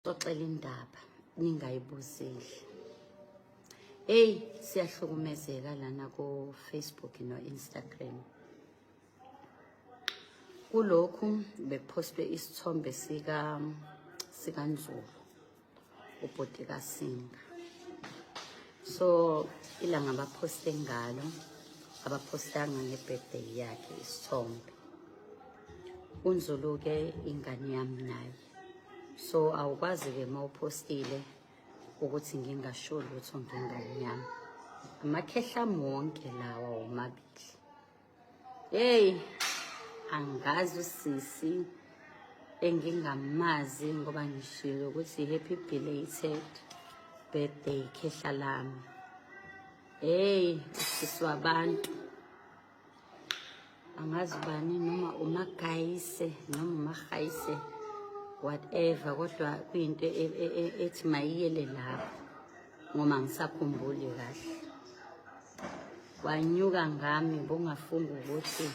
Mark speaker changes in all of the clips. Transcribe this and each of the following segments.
Speaker 1: Xoxela indaba ningayibuzeli. Hey, siyahlukumezeka lana ku Facebook no Instagram. Kulokhu bepostwe isithombe sika Nzulu ubhoti kaSinga. So ilanga abaposte ngalo abapostanga ngebirthday yakhe isithombe. UNzulu ke ingane yami naye. So awukwazi ke mawupostile ukuthi ngingasho lutho ngengane yami. Amakhehla wonke lawa omabili. Hey, angazi usisi engingamazi ngoba ngishilo ukuthi happy belated birthday khehla lami. Hey, usisi wabantu. Angazi bani noma umagayise noma umahayise whatever kodwa kuyinto ethi mayiyele lapho ngoma ngisakhumbuli kahle. Wanyuka ngami bongafunga ukuthi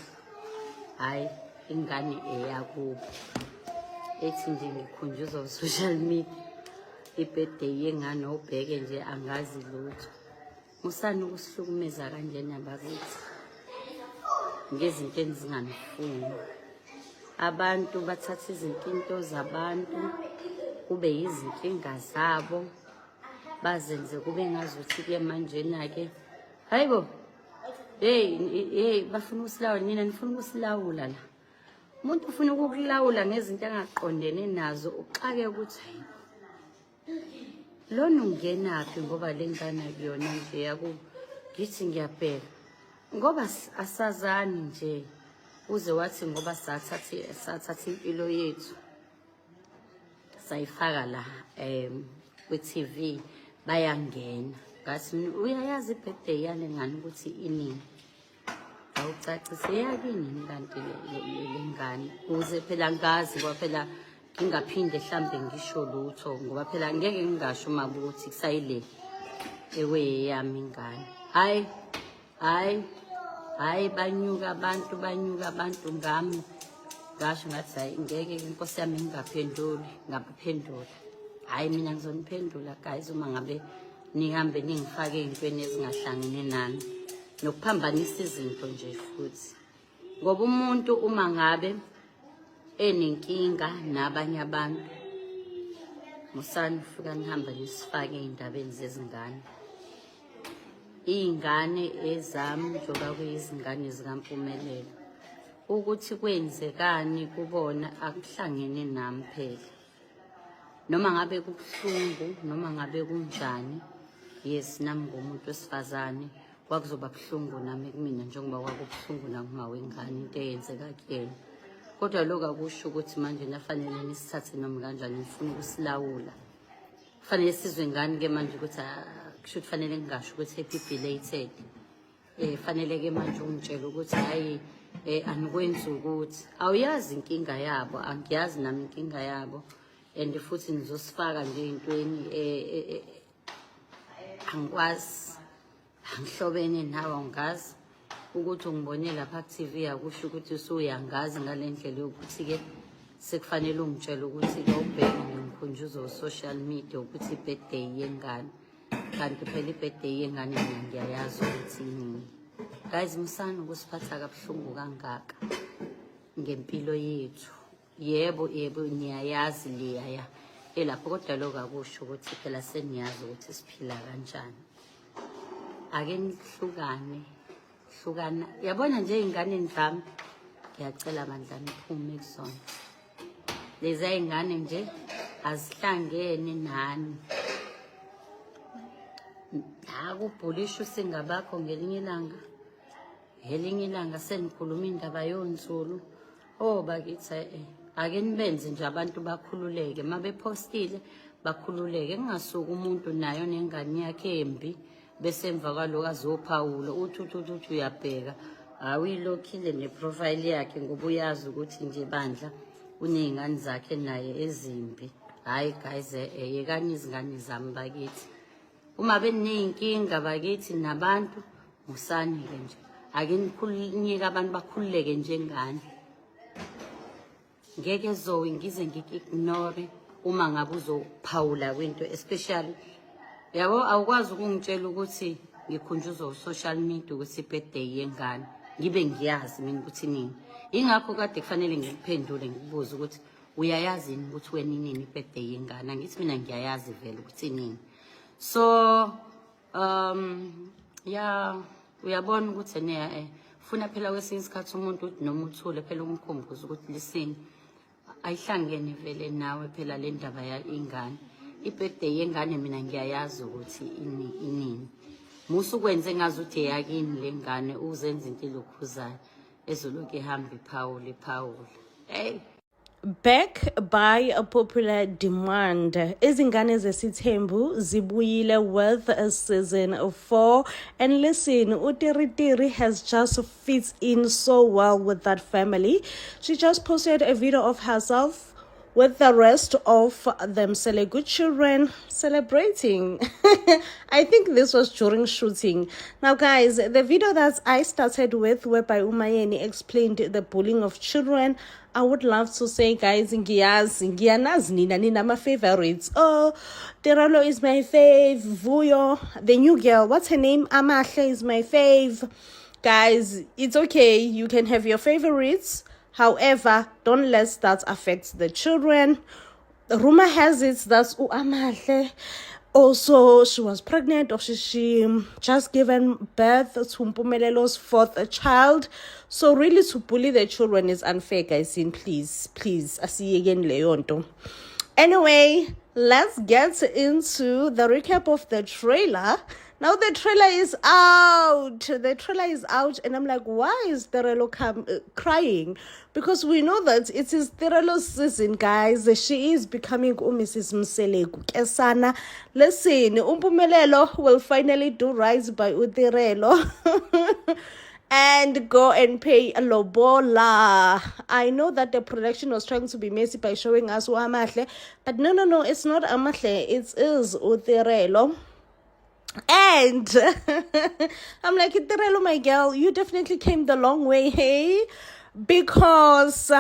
Speaker 1: hayi ingane eyakubo. Ethi nje ngikhunjuzwa social media ibirthday yengane ubheke nje angazi lutho. Musani ukusihlukumeza kanjena bakithi ngezinto ezinganifuni. Abantu bathatha izinkinto zabantu kube yizinkinga zabo bazenze kube ngazuthi ke manje nake hayibo hey bafuna usilawula nina nifuna ukusilawula la. Umuntu ufuna ukukulawula ngezinto angaqondene nazo uxake ukuthi lona ungenaphi ngoba lengane kuyona nje yaku ngithi ngiyabheka ngoba asazani nje uze wathi ngoba sathatha impilo yethu sayifaka la ku TV bayangena ngathi uyayazi ibirthday yale ngane ukuthi inini awucacise yakini kanti lengane uze phela ngazi ngoba phela ngingaphinde mhlambe ngisho lutho ngoba phela ngeke ngingasho mabuthi kusayile ewe yami ingane hayi banyuka abantu ngami ngasho ngathi hayi ngeke inkosi yami ngaphendula hayi mina ngizoniphendula guys uma ngabe nihambe ningifake ezintweni ezingahlangene nani nokuphambanisa izinto nje futhi ngoba umuntu uma ngabe enenkinga nabanye abantu musani ufika nihamba nisifake ezindabeni zezingane. Ingane ezami njoba kuyizingane zikaMpumelelo ukuthi kwenzekani kubona akuhlangene nami phela noma ngabe kubuhlungu noma ngabe kunjani yes nami ngomuntu wesifazane kwakuzoba buhlungu nami kumina njengoba kwakubuhlungu nakuma wengane into eyenzeka kuyena kodwa lokho akusho ukuthi manje nafanele nisithathe noma kanjani nifuna ukusilawula. Kufanele sizwe ngani ke manje ukuthi kusho kufanele ngingasho ukuthi happy belated fanele ke manje ungitshela ukuthi hayi anikwenzi ukuthi awuyazi inkinga yabo angiyazi nami inkinga yabo and futhi nizosifaka nje intweni angikwazi angihlobene nawe angazi ukuthi ungibone lapha ku TV akusho ukuthi usuyangazi ngalendlela yokuthi ke sekufanele ungitshela ukuthi ke ubheke ngikhunjuzwa social media ukuthi birthday yengane kanti phela ibirthday yengane mina ngiyayazi ukuthi yini. Guys musani ukusiphatha kabuhlungu kangaka ngempilo yethu. Yebo niyayazi leya elapho kodwa lokho akusho ukuthi phela seniyazi ukuthi siphila kanjani. Ake nihlukana yabona nje ingane zami ngiyacela bandla niphume kuzona lezi ingane nje azihlangene nani akubhulisha usingabakho ngelinye ilanga senikhuluma indaba yoNzulu bakithi ake nibenze nje abantu bakhululeke mabepostile bakhululeke ngingasuka umuntu nayo nengane yakhe embi bese emva kwaloko azophawulo uthi uyabheka awuyilokhile neprofile yakhe ngoba uyazi ukuthi nje bandla unezingane zakhe naye ezimbi. Hayi guys yekani izingane zami bakithi uma benenkinga bakithi nabantu musani ke nje ake nikhululeke abantu bakhululeke njengani ngeke ngize ngiki-ignore uma ngabe uzophawula kwinto especially yabo awukwazi ukungitshela ukuthi ngikhunjuzwa social media ukuthi birthday yengane ngibe ngiyazi mina ukuthi nini ingakho kade kufanele ngikuphendule ngikubuza ukuthi uyayazi yini ukuthi wena nini birthday yengane ngithi mina ngiyayazi vele ukuthi nini so yeah uyabona ukuthi ne funa phela kwesinye isikhathi umuntu uthi noma uthule phela umkhumbuzo ukuthi listen ayihlangene vele nawe phela le ndaba ya ingane ibirthday yengane mina ngiyayazi ukuthi inini musukwenze ngazi uthi yakini lengane uzenza impilo okhuzayo ezoloke ihamba iphawula hey.
Speaker 2: Back by a popular demand, izingane zesithembu zibuyile with a season 4. And listen, Utiritiri has just fits in so well with that family. She just posted a video of herself with the rest of them Selegu children celebrating. I think this was during shooting. Now guys, the video that I started with whereby Umayeni explained the bullying of children, I would love to say guys, ngiyanazi nina my favorites. Oh, Teralo is my fave, Vuyo, the new girl, what's her name? Amahle is my fave. Guys, it's okay, you can have your favorites. However, don't let that affect the children. The rumor has it that Amahle also she was pregnant or she just given birth to Mpumelele's 4th child. So really to bully the children is unfair, guys. Please, I see you again, Leonto. Anyway, let's get into the recap of the trailer. Now the trailer is out. And I'm like, why is Terelo crying? Because we know that it is Terelo's season, guys. She is becoming Mrs. Mseleku Kesana. Listen, Umpumelelo will finally do right by Uterelo. And go and pay a lobola. I know that the production was trying to be messy by showing us Amahle, but no, it's not Amahle, it is Uterelo. And I'm like, Terelo, my girl, you definitely came the long way, hey? Because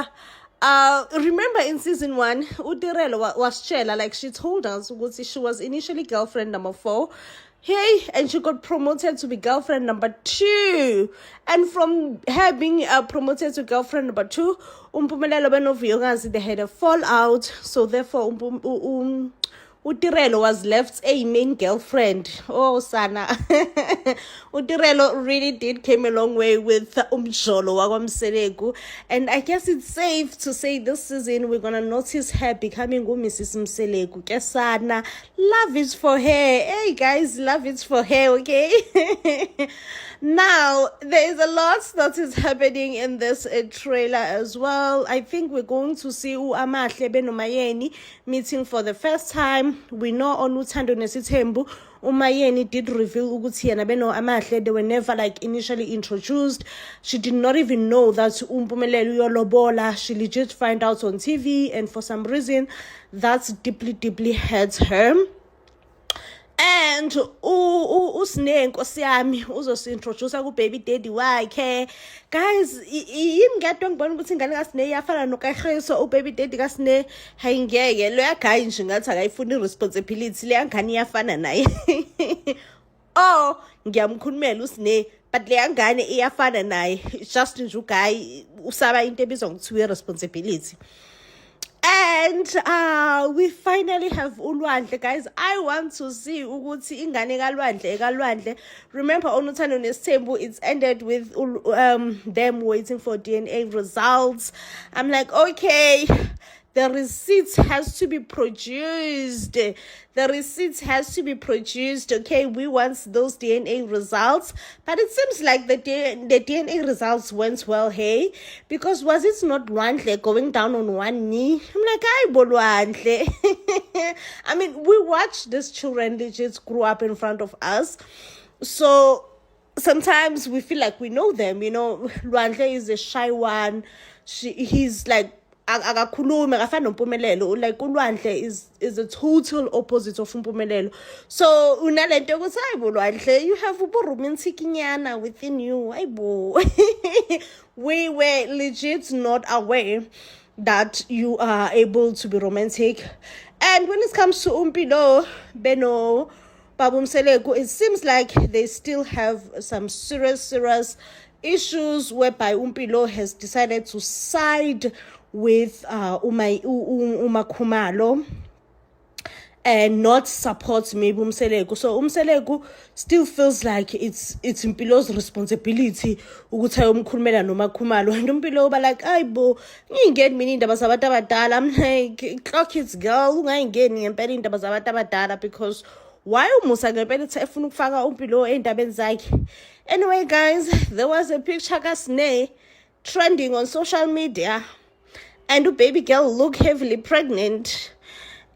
Speaker 2: remember in season 1, Uterelo was Chela, like she told us she was initially girlfriend number 4. Hey, and she got promoted to be girlfriend number 2. And from her being promoted to girlfriend number 2, Umpumelelo Benoviyogazi, they had a fallout. So therefore, Utirelo was left a main girlfriend. Oh, Sana. Utirelo really did came a long way with Umjolo Wagwamselegu. And I guess it's safe to say this season we're going to notice her becoming Mrs. Mselegu. Kesana. Love is for her. Hey, guys, love is for her, okay? Now, there is a lot that is happening in this trailer as well. I think we're going to see Amahle Benomayeni meeting for the first time. We know on Uthando Nesithembu, Umayeni did reveal ukuthi yena beno Amahle, they were never like initially introduced. She did not even know that Umpumelelo Yolobola. She legit find out on TV, and for some reason, that deeply hurts her. And usine nkosi yami uzosintroduce ku baby daddy wakhe. Guys, yimi ngiyadwa ngibona ukuthi ingane kaSine iyafana noKaGeso, ubaby daddy kaSine hayingeke lo yaguy nje ngathi akayifuni responsibility le ngane iyafana naye. Oh, ngiyamkhulumela uSine, but le ngane iyafana naye. Just nje uguy usaba into ebizwa ngokuthiwa responsibility. And we finally have Ulwandle, guys. I want to see ukuthi ingane kaLwandle. Remember on Uthando Nesithembu, it's ended with them waiting for DNA results. I'm like, okay, the receipts has to be produced. Okay, we want those DNA results. But it seems like the DNA results went well, hey? Because was it not Lwandle going down on one knee? I'm like, I Lwandle. I mean, we watched these children legit grow up in front of us. So sometimes we feel like we know them, you know. Lwandle is a shy one. He's like, akakhulumi akafana noMpumelelo. Like uLwandle is a total opposite of uMpumelelo. So unalento ukuthi hayibo Lwandle, you have romantic nyana within you. Hayibo. We were legit not aware that you are able to be romantic. And when it comes to Umpilo, Beno, Babu Mseleku, it seems like they still have some serious issues whereby Umpilo has decided to side with Uma Khumalo and not support maybe Umseleku. So Umseleku still feels like it's Umpilo's responsibility ukuthi ayomkhulumela noma Khumalo, and Umpilo uba like, ayibo ngingeni mina indaba zabantu abadala. I'm like, clock it girl, ungayingeni ngempela indaba zabantu abadala, because why umusa ngempela ethi efuna ukufaka Umpilo endabeni zakhe. Anyway guys, there was a picture kaSne trending on social media, and the baby girl looked heavily pregnant.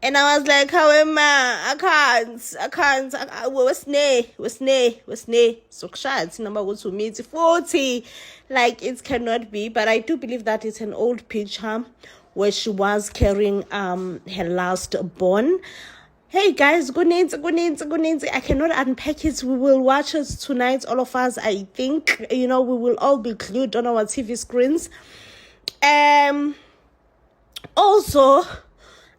Speaker 2: And I was like, however, I can't. What's ne? So shad, number go to meet 40. Like, it cannot be. But I do believe that it's an old picture where she was carrying her last born. Hey guys, good night. I cannot unpack it. We will watch it tonight, all of us. I think, we will all be glued on our TV screens. Also,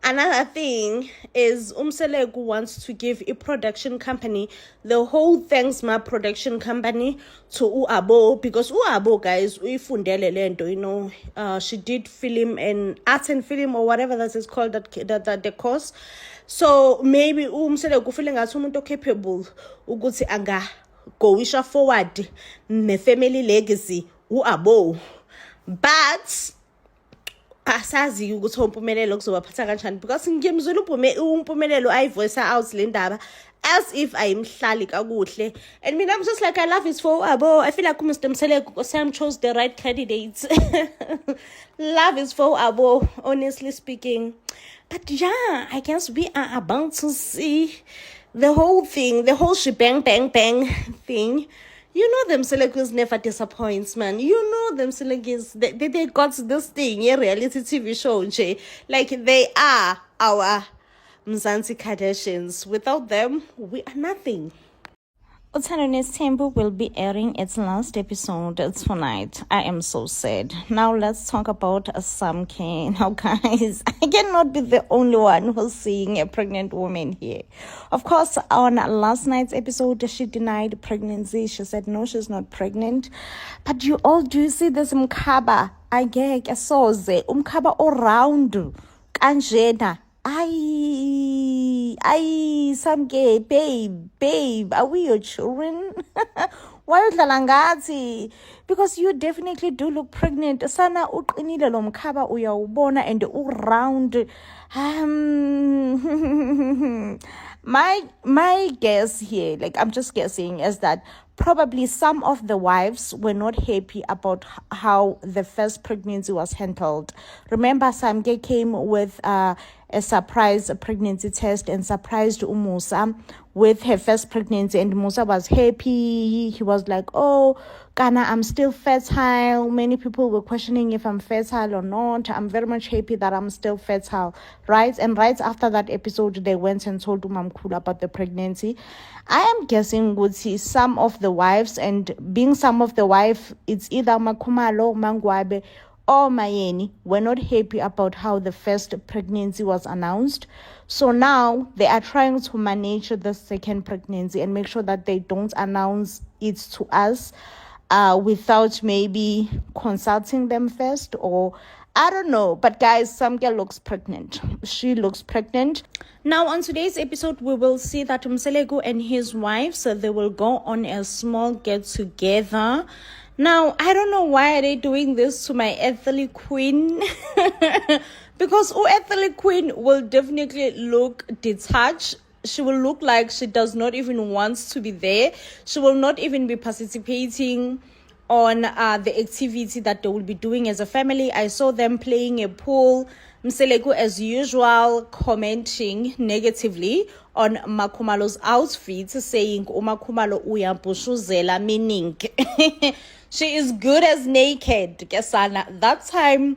Speaker 2: another thing is Umseleku wants to give a production company the whole Thanks Ma production company to Uabo, because Uabo, guys, uyifundele lento, she did film and art and film or whatever that is called, that the course. So maybe Umseleku feeling as umuntu capable ukuthi anga goisha forward ne family legacy Uabo, but asazi ukuthi umpumelelo kuzobaphatha kanjani, because ngiyemzula umpumelelo ayivoice out le ndaba as if ayimhlali kakuhle. And mina I'm just like, I love his for Abo. I feel like Mr. Mseleku Sam chose the right candidates. Love is for Abo, honestly speaking. But yeah, I guess we are about to see the whole thing, the whole shebang bang thing. You know them Selekis never disappoints, man. You know them Selekis, they got this thing, reality TV show, Jay. Like, they are our Mzansi Kardashians. Without them, we are nothing.
Speaker 3: Uthandonis Temple will be airing its last episode tonight. I am so sad. Now let's talk about Samke. Now guys, I cannot be the only one who's seeing a pregnant woman here. Of course, on last night's episode, she denied pregnancy. She said no, she's not pregnant. But you all do see this Mkaba. I get soze Mkaba around Kanjena. Samke, babe, are we your children? Why udlalangati? Because you definitely do look pregnant. Sana uqinile lo mkhaba uyawubona and uround. My guess here, like I'm just guessing, is that probably some of the wives were not happy about how the first pregnancy was handled. Remember, Samke came with a surprise pregnancy test and surprised Umusa with her first pregnancy, and Musa was happy. He was like, oh, Ghana, I'm still fertile. Many people were questioning if I'm fertile or not. I'm very much happy that I'm still fertile, right? And right after that episode, they went and told Umamkhulu about the pregnancy. I am guessing would see some of the wives, and being some of the wife, it's either Makhumalo, Mangwabe, or Mayeni, were not happy about how the first pregnancy was announced. So now they are trying to manage the second pregnancy and make sure that they don't announce it to us without maybe consulting them first, or I don't know. But guys, Samke looks pregnant. She looks pregnant. Now on today's episode, we will see that Mseleku and his wife, so they will go on a small get together. Now, I don't know why are they doing this to my Ethel Queen. Because Ethel Queen will definitely look detached. She will look like she does not even want to be there. She will not even be participating on the activity that they will be doing as a family. I saw them playing a pool. Mseleku, as usual, commenting negatively on Makhumalo's outfit, saying, Makhumalo uyampushuzela, meaning she is good as naked. Kesana. That time,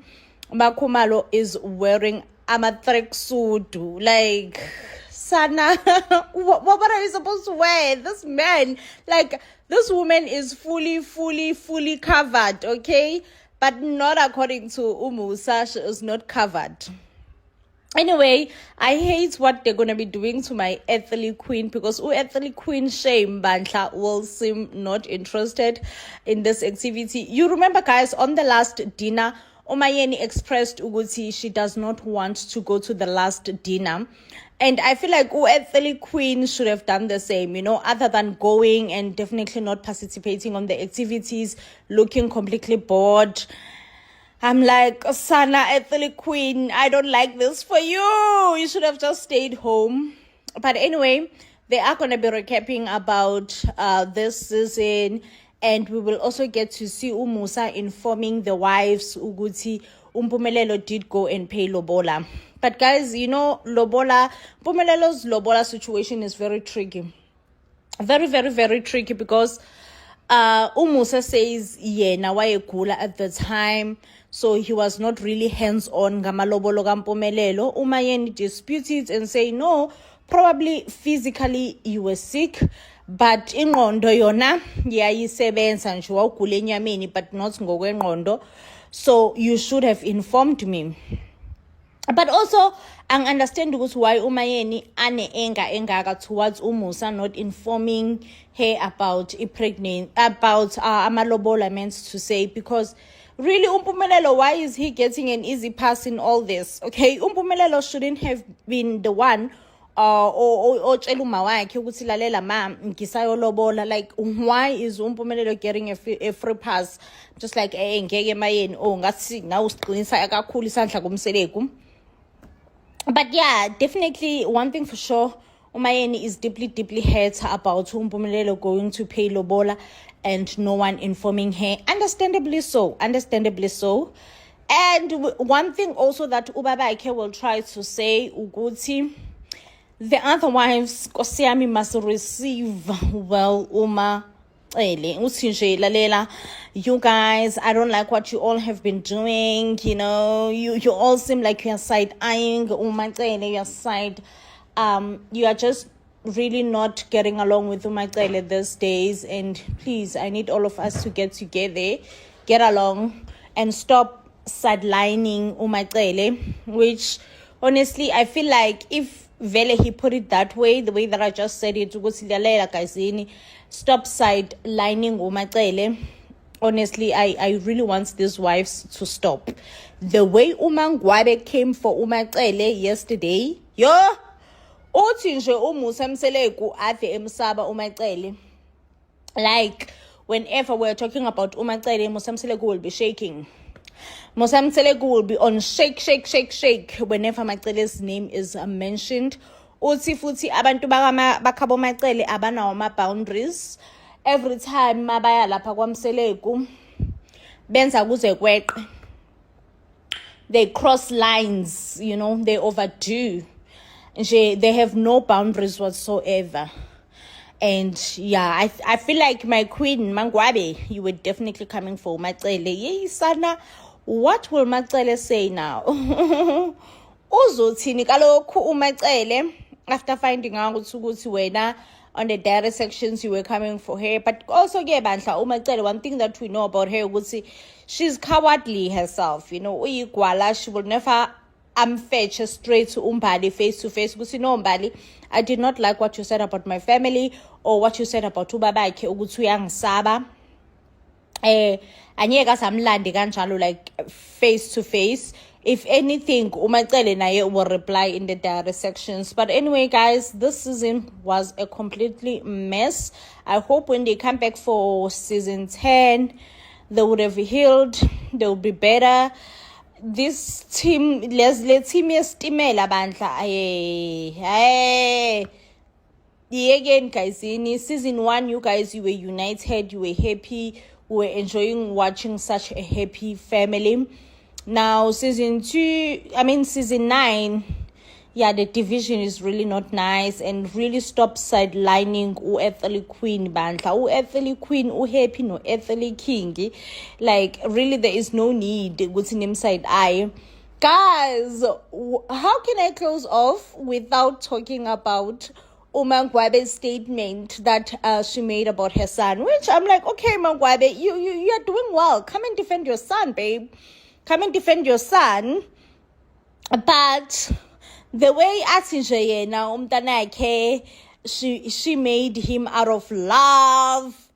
Speaker 3: Makhumalo is wearing a tracksuit. Like, Sana, what are you supposed to wear? This man, like, this woman is fully covered, okay?
Speaker 2: but not according to Umusa. She is not covered. Anyway, I hate what they're gonna be doing to my Ethely Queen, because Ethely Queen shame Bandla will seem not interested in this activity. You remember, guys, on the last dinner, Umayeni expressed Uguti she does not want to go to the last dinner. And I feel like Ethely Queen should have done the same, you know, other than going and definitely not participating on the activities, looking completely bored. I'm like, Sana, Ethely Queen, I don't like this for you. You should have just stayed home. But anyway, they are going to be recapping about this season. And we will also get to see Umusa informing the wives, Uguti, Mpumelelo did go and pay Lobola. But guys, you know, Mpumelelo's Lobola situation is very tricky. Very, very, very tricky, because Umusa says, yeah, nawayegula at the time. So he was not really hands-on ngamalobolo kaMpumelelo. Umayeni disputes it and say, no, probably physically you were sick, but ingqondo yona yayisebenza nje wawugula enyameni, but not ngokwengqondo. So you should have informed me. But also, I understand why Umayeni ane engaka towards Umusa not informing her about amalobola, meant to say, because really, Mpumelelo, why is he getting an easy pass in all this? Okay, Mpumelelo shouldn't have been the one or tshela wakhe ukuthi lalela ma ngisayolobola. Like, why is Mpumelelo getting a free pass? Just like ngeke mayeni ngathi na usiqinisa kakhulu isandla kumseleku. But yeah, definitely one thing for sure, Umayeni is deeply, deeply hurt about Mpumelelo going to pay Lobola and no one informing her. Understandably so. And one thing also that Ubabake will try to say, Uguti, the other wives, Kosiami must receive well, you guys, I don't like what you all have been doing. You know, you all seem like you're side eyeing your side. You are just really not getting along with Umaxele these days, and please, I need all of us to get together, get along, and stop sidelining Umaxele, which honestly I feel like if Vele he put it that way, the way that I just said it, stop sidelining Umaxele. Honestly, I really want these wives to stop. The way Umangwabe came for Umaxele yesterday, uthi nje uMusa Mseleku ave emsaba uMaxele. Like, whenever we're talking about uMaxele, Musa Mseleku will be shaking. Musa Mseleku will be on shake whenever Maxele's name is mentioned. Uthi futhi abantu bakhabo Maxele abanawo ama boundaries. Every time mabaya lapha kwaMseleku benza kuze kweqe. They cross lines, you know, they overdo. They have no boundaries whatsoever. And yeah, I feel like my queen, Mangwabe, you were definitely coming for Maxele. Yey sana, what will Maxele say now? Uzothini kaloku uMaxele, after finding out ukuthi wena on the direct sections you were coming for her. But also bandla uMaxele, one thing that we know about her, she's cowardly herself, you know. Uyigwala, she will never fetch straight to Umbali face to face. Because no, Umbali, I did not like what you said about my family, or what you said about Ubabake ukuthi uyangisaba. Anyeka samlandi kanjalo, like face to face. If anything, Umaxele naye will reply in the direct sections. But anyway, guys, this season was a completely mess. I hope when they come back for season 10, they would have healed, they will be better. This team, let's team estimela bandla. Hey. Again, guys, in season 1, you guys, you were united, you were happy, we were enjoying watching such a happy family. Now, season 9, yeah, the division is really not nice, and really stop sidelining Ethely Queen bandla. Ethely Queen, happy no Ethely King. Like, really, there is no need with him side eye. Guys, how can I close off without talking about Mangwabe's statement that she made about her son, which I'm like, okay, Mangwabe, you are doing well. Come and defend your son, babe. Come and defend your son. But the way Atinjeye now she made him out of love.